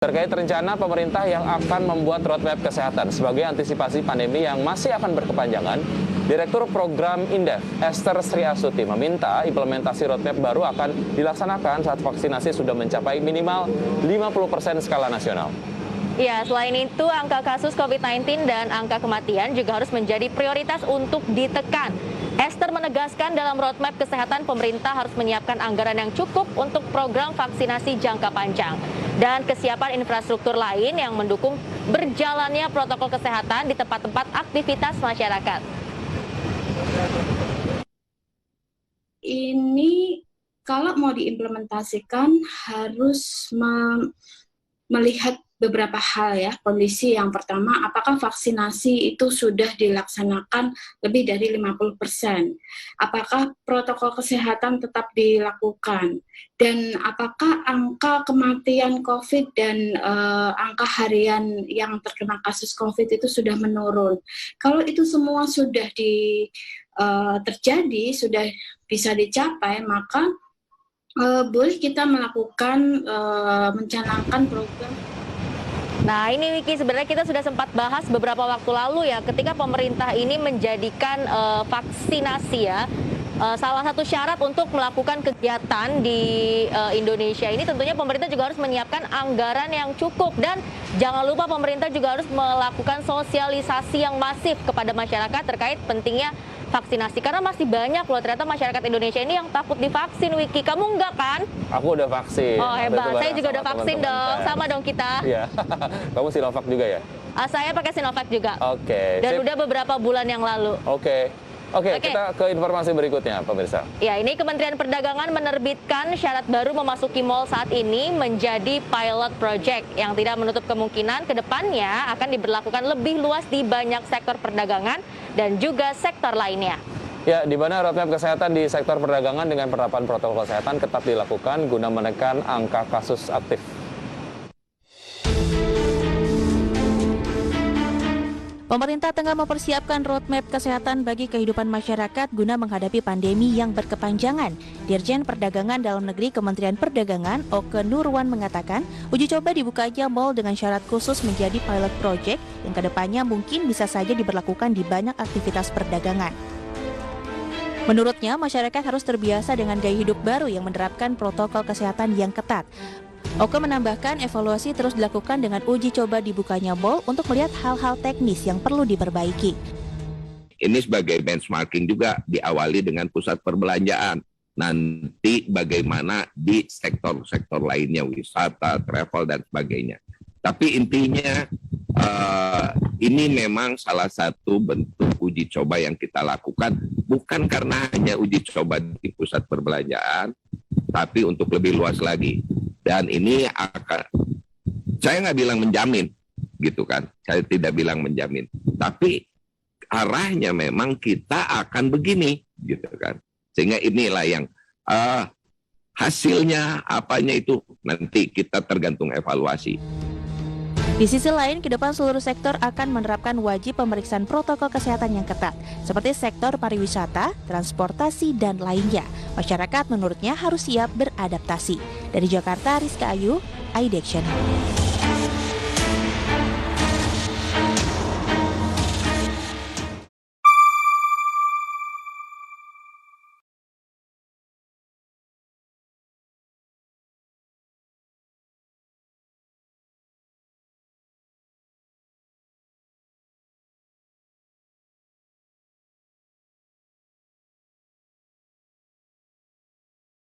Terkait rencana pemerintah yang akan membuat roadmap kesehatan sebagai antisipasi pandemi yang masih akan berkepanjangan, Direktur Program Indef, Esther Sri Astuti, meminta implementasi roadmap baru akan dilaksanakan saat vaksinasi sudah mencapai minimal 50% skala nasional. Ya, selain itu angka kasus COVID-19 dan angka kematian juga harus menjadi prioritas untuk ditekan. Esther menegaskan dalam roadmap kesehatan pemerintah harus menyiapkan anggaran yang cukup untuk program vaksinasi jangka panjang dan kesiapan infrastruktur lain yang mendukung berjalannya protokol kesehatan di tempat-tempat aktivitas masyarakat. Ini kalau mau diimplementasikan harus melihat beberapa hal ya, kondisi yang pertama, apakah vaksinasi itu sudah dilaksanakan lebih dari 50%? Apakah protokol kesehatan tetap dilakukan? Dan apakah angka kematian COVID dan angka harian yang terkena kasus COVID itu sudah menurun? Kalau itu semua sudah terjadi, sudah bisa dicapai, maka boleh kita melakukan mencanangkan program. Nah ini Wiki, sebenarnya kita sudah sempat bahas beberapa waktu lalu ya, ketika pemerintah ini menjadikan vaksinasi ya salah satu syarat untuk melakukan kegiatan di Indonesia ini, tentunya pemerintah juga harus menyiapkan anggaran yang cukup, dan jangan lupa pemerintah juga harus melakukan sosialisasi yang masif kepada masyarakat terkait pentingnya vaksinasi, karena masih banyak loh ternyata masyarakat Indonesia ini yang takut divaksin. Wiki, kamu enggak kan? Aku udah vaksin. Oh hebat, saya juga udah vaksin dong, sama dong kita. Iya, kamu Sinovac juga ya? Saya pakai Sinovac juga. Oke. Dan udah beberapa bulan yang lalu. Oke, kita ke informasi berikutnya, pemirsa. Ya, ini Kementerian Perdagangan menerbitkan syarat baru memasuki mal saat ini menjadi pilot project yang tidak menutup kemungkinan kedepannya akan diberlakukan lebih luas di banyak sektor perdagangan dan juga sektor lainnya. Ya, di mana roadmap kesehatan di sektor perdagangan dengan penerapan protokol kesehatan ketat dilakukan guna menekan angka kasus aktif. Pemerintah tengah mempersiapkan roadmap kesehatan bagi kehidupan masyarakat guna menghadapi pandemi yang berkepanjangan. Dirjen Perdagangan Dalam Negeri Kementerian Perdagangan, Oke Nurwan mengatakan, uji coba dibukanya mal dengan syarat khusus menjadi pilot project yang kedepannya mungkin bisa saja diberlakukan di banyak aktivitas perdagangan. Menurutnya, masyarakat harus terbiasa dengan gaya hidup baru yang menerapkan protokol kesehatan yang ketat. Oke menambahkan evaluasi terus dilakukan dengan uji coba dibukanya mal untuk melihat hal-hal teknis yang perlu diperbaiki. Ini sebagai benchmarking juga diawali dengan pusat perbelanjaan. Nanti bagaimana di sektor-sektor lainnya, wisata, travel, dan sebagainya. Tapi intinya ini memang salah satu bentuk uji coba yang kita lakukan, bukan karena hanya uji coba di pusat perbelanjaan, tapi untuk lebih luas lagi. Dan ini akan, saya nggak bilang menjamin, gitu kan? Saya tidak bilang menjamin, tapi arahnya memang kita akan begini, gitu kan? Sehingga inilah yang hasilnya apanya itu nanti kita tergantung evaluasi. Di sisi lain, ke depan seluruh sektor akan menerapkan wajib pemeriksaan protokol kesehatan yang ketat, seperti sektor pariwisata, transportasi, dan lainnya. Masyarakat menurutnya harus siap beradaptasi. Dari Jakarta, Rizka Ayu, iDaction.